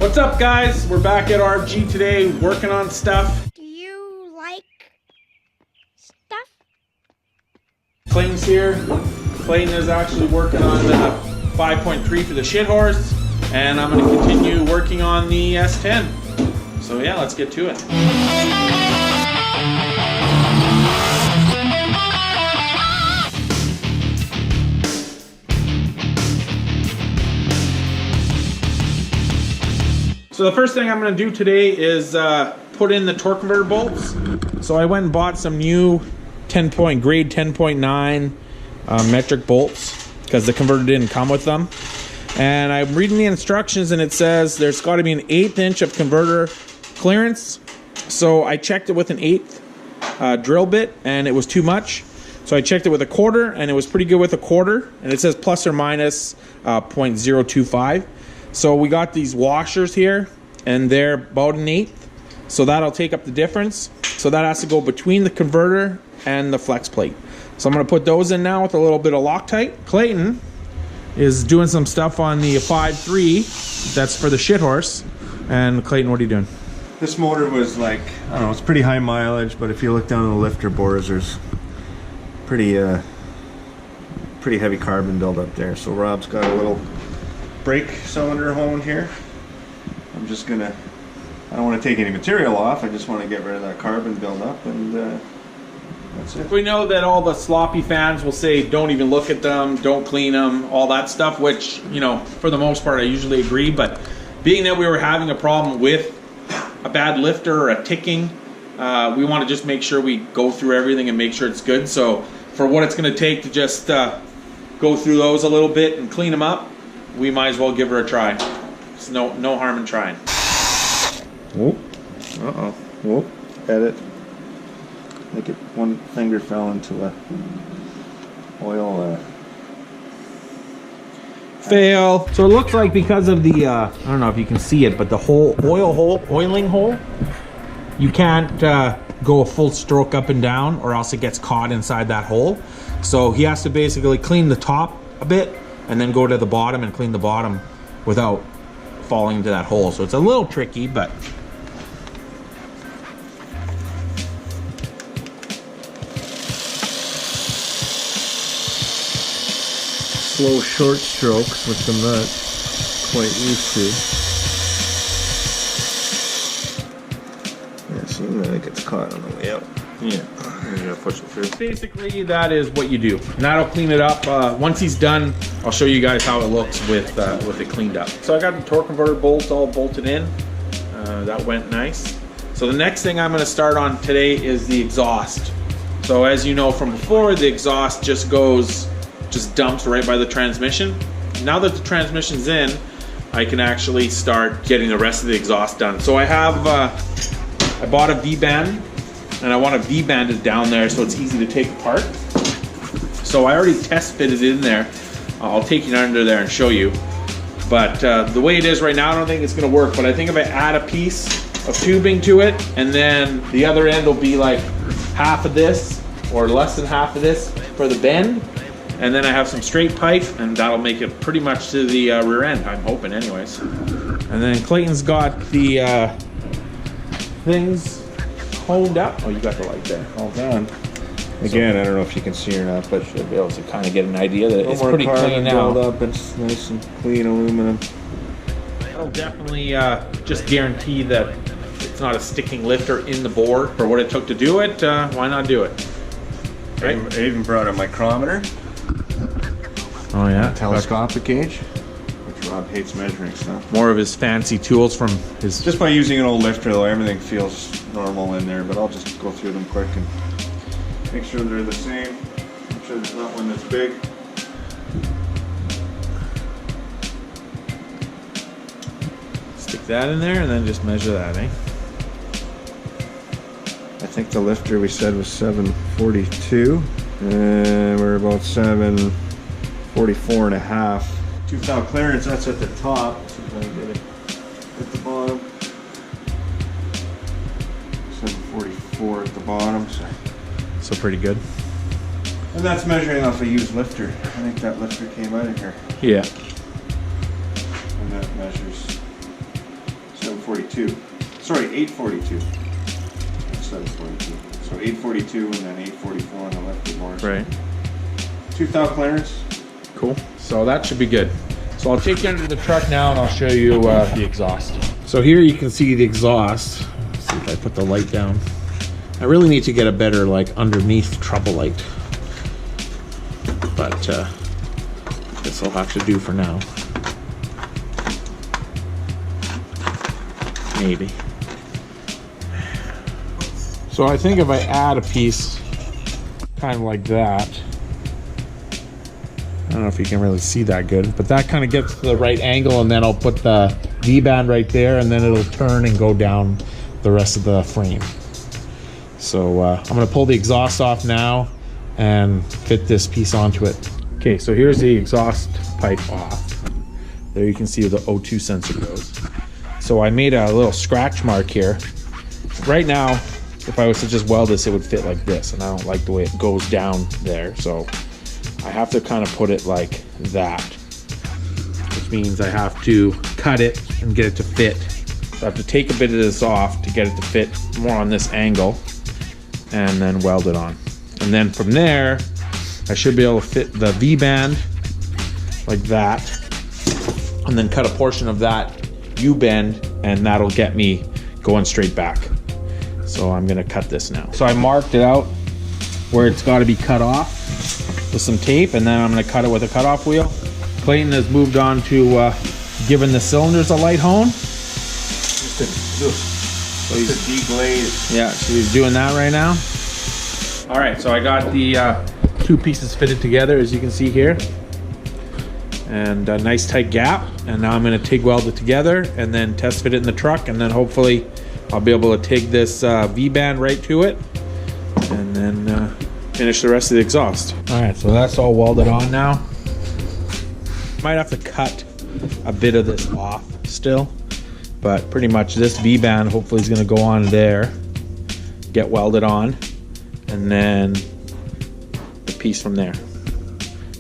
What's up, guys? We're back at RFG today working on stuff. Do you like stuff? Clayton's here. Clayton is actually working on the 5.3 for the shit horse, and I'm going to continue working on the S10. So yeah, let's get to it. So the first thing I'm going to do today is put in the torque converter bolts. So I went and bought some new grade 10.9 metric bolts because the converter didn't come with them. And I'm reading the instructions and it says there's got to be an 1/8 inch of converter clearance. So I checked it with an 1/8 drill bit and it was too much. So I checked it with a 1/4 and it was pretty good with a 1/4. And it says plus or minus 0.025. So we got these washers here and they're about an 1/8. So that'll take up the difference. So that has to go between the converter and the flex plate. So I'm going to put those in now with a little bit of Loctite. Clayton is doing some stuff on the 5.3. That's for the shit horse. And Clayton, what are you doing? This motor was like, I don't know, it's pretty high mileage, but if you look down on the lifter bores, there's pretty heavy carbon buildup there. So Rob's got a little brake cylinder hone here. I'm just gonna, I don't want to take any material off, I just want to get rid of that carbon buildup, and that's it. We know that all the sloppy fans will say don't even look at them, don't clean them, all that stuff, which, you know, for the most part I usually agree, but being that we were having a problem with a bad lifter or a ticking, we want to just make sure we go through everything and make sure it's good. So for what it's going to take to just go through those a little bit and clean them up, we might as well give her a try. There's no harm in trying. Whoop. Uh-oh. Whoop. Edit. I think one finger fell into a oil fail. So it looks like because of the I don't know if you can see it, but the whole oiling hole, you can't go a full stroke up and down or else it gets caught inside that hole. So he has to basically clean the top a bit and then go to the bottom and clean the bottom without falling into that hole. So it's a little tricky, but slow short strokes, which I'm not quite used to. Yeah, see, then it gets caught on the way out. yeah, you're gonna push it through. Basically, that is what you do. And that'll clean it up. Once he's done, I'll show you guys how it looks with it cleaned up. So I got the torque converter bolts all bolted in. That went nice. So the next thing I'm gonna start on today is the exhaust. So as you know from before, the exhaust just dumps right by the transmission. Now that the transmission's in, I can actually start getting the rest of the exhaust done. So I have, I bought a V-band, and I want to V-band it down there so it's easy to take apart. So I already test fitted it in there. I'll take you under there and show you. But the way it is right now, I don't think it's going to work. But I think if I add a piece of tubing to it, and then the other end will be like half of this, or less than half of this for the bend, and then I have some straight pipe, and that'll make it pretty much to the rear end, I'm hoping anyways. And then Clayton's got the things honed up. Oh, you got the light there. All done. Again, I don't know if you can see or not, but should be able to kind of get an idea that it's more pretty clean now. Up. It's nice and clean aluminum. That'll definitely just guarantee that it's not a sticking lifter in the bore. For what it took to do it, why not do it? Right? I even brought a micrometer. Oh yeah, Telescopic gauge, which Rob hates measuring stuff. More of his fancy tools from his... Just by using an old lifter though, everything feels normal in there, but I'll just go through them quick and make sure they're the same. Make sure there's not one that's big. Stick that in there and then just measure that, eh? I think the lifter we said was 742, and we're about 744 and a half. 2,000 clearance, that's at the top. Let's see if I can get it at the bottom. 744 at the bottom. So pretty good. And that's measuring off a used lifter. I think that lifter came out of here. Yeah. And that measures 742. Sorry, 842. Instead of 42. So 842 and then 844 on the left divorce. Right. 2 thou clearance. Cool. So that should be good. So I'll take you under the truck now and I'll show you the exhaust. So here you can see the exhaust. Let's see if I put the light down. I really need to get a better like underneath trouble light. But this will have to do for now. Maybe. So I think if I add a piece kind of like that, I don't know if you can really see that good, but that kind of gets to the right angle, and then I'll put the V-band right there, and then it'll turn and go down the rest of the frame. So I'm gonna pull the exhaust off now and fit this piece onto it. Okay, so here's the exhaust pipe off. There you can see where the O2 sensor goes. So I made a little scratch mark here. Right now, if I was to just weld this, it would fit like this, and I don't like the way it goes down there. So I have to kind of put it like that, which means I have to cut it and get it to fit. So I have to take a bit of this off to get it to fit more on this angle, and then weld it on. And then from there, I should be able to fit the V-band like that, and then cut a portion of that U-bend, and that'll get me going straight back. So I'm gonna cut this now. So I marked it out where it's gotta be cut off with some tape, and then I'm gonna cut it with a cutoff wheel. Clayton has moved on to giving the cylinders a light hone. So he's deglazed. Yeah, so he's doing that right now. All right, so I got the 2 pieces fitted together, as you can see here. And a nice tight gap. And now I'm gonna TIG weld it together and then test fit it in the truck, and then hopefully I'll be able to TIG this V-band right to it, and then finish the rest of the exhaust. All right, so that's all welded on now. Might have to cut a bit of this off still, but pretty much this V-band hopefully is gonna go on there, get welded on, and then the piece from there.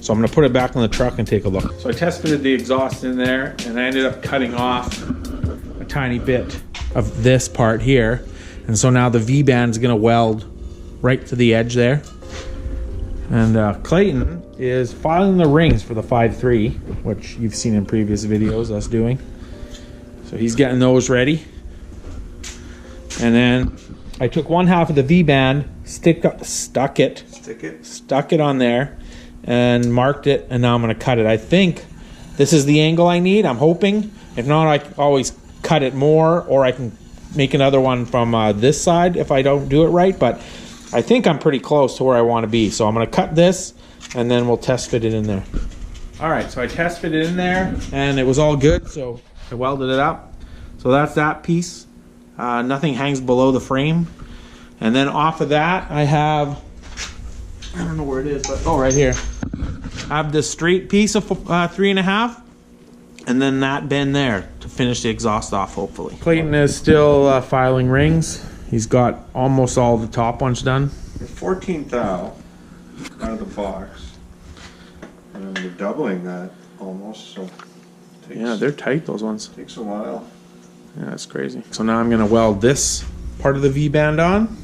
So I'm gonna put it back on the truck and take a look. So I test fitted the exhaust in there, and I ended up cutting off a tiny bit of this part here. And so now the V-band is gonna weld right to the edge there. And Clayton is filing the rings for the 5.3, which you've seen in previous videos us doing. So he's getting those ready. And then I took 1/2 of the V-band, stuck it on there, and marked it, and now I'm gonna cut it. I think this is the angle I need, I'm hoping. If not, I can always cut it more, or I can make another one from this side if I don't do it right, but I think I'm pretty close to where I wanna be. So I'm gonna cut this, and then we'll test fit it in there. All right, so I test fit it in there, and it was all good, so I welded it up. So that's that piece. Nothing hangs below the frame. And then off of that, I have, I don't know where it is, but oh, right here. I have this straight piece of 3.5, and then that bend there to finish the exhaust off, hopefully. Clayton is still filing rings. He's got almost all the top ones done. 14 thou out of the box, and we're doubling that almost. So Yeah, they're tight, those ones. Takes a while. Yeah, that's crazy. So now I'm gonna weld this part of the V-band on,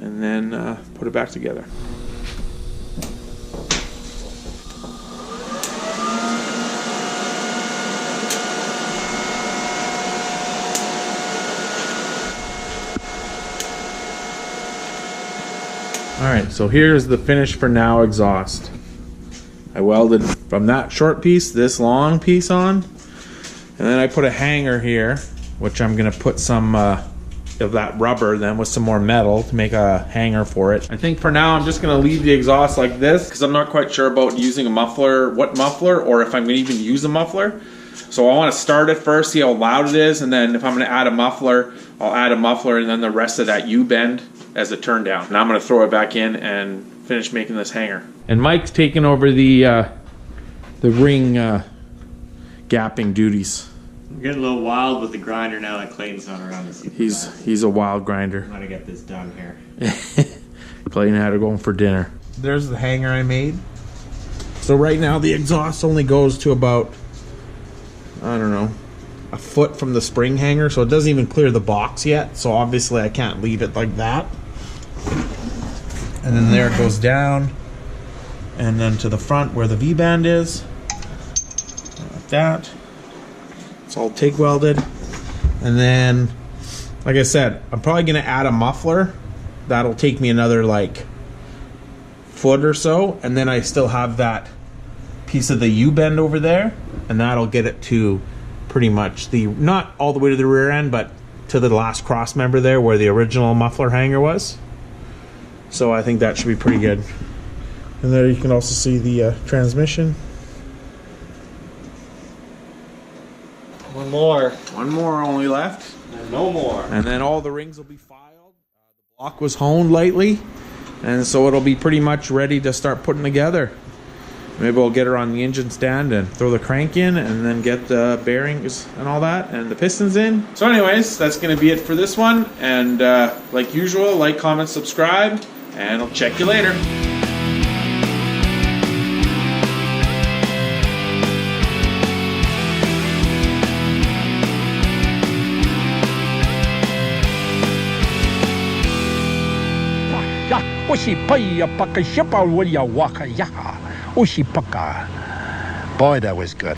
and then put it back together. All right, so here's the finish for now exhaust. I welded from that short piece, this long piece on, and then I put a hanger here, which I'm gonna put some of that rubber then with some more metal to make a hanger for it. I think for now I'm just gonna leave the exhaust like this because I'm not quite sure about using a muffler, what muffler, or if I'm gonna even use a muffler. So I wanna start it first, see how loud it is, and then if I'm gonna add a muffler, I'll add a muffler and then the rest of that U-bend as a turn down. Now I'm gonna throw it back in and finish making this hanger. And Mike's taking over the ring gapping duties. We're getting a little wild with the grinder now that Clayton's not around to see. He's a wild grinder. I'm gonna get this done here. Clayton had to go for dinner. There's the hanger I made. So right now the exhaust only goes to about, I don't know, a foot from the spring hanger, so it doesn't even clear the box yet. So obviously I can't leave it like that. And then there it goes down, and then to the front where the V-band is, like that. It's all TIG welded. And then, like I said, I'm probably gonna add a muffler. That'll take me another like foot or so, and then I still have that piece of the U-bend over there, and that'll get it to pretty much the, not all the way to the rear end, but to the last cross member there where the original muffler hanger was. So I think that should be pretty good. And there you can also see the transmission. One more. One more only left. And no more. And then all the rings will be filed. The block was honed lightly, and so it'll be pretty much ready to start putting together. Maybe we'll get her on the engine stand and throw the crank in, and then get the bearings and all that, and the pistons in. So anyways, that's going to be it for this one. And like usual, like, comment, subscribe, and I'll check you later. Boy, that was good.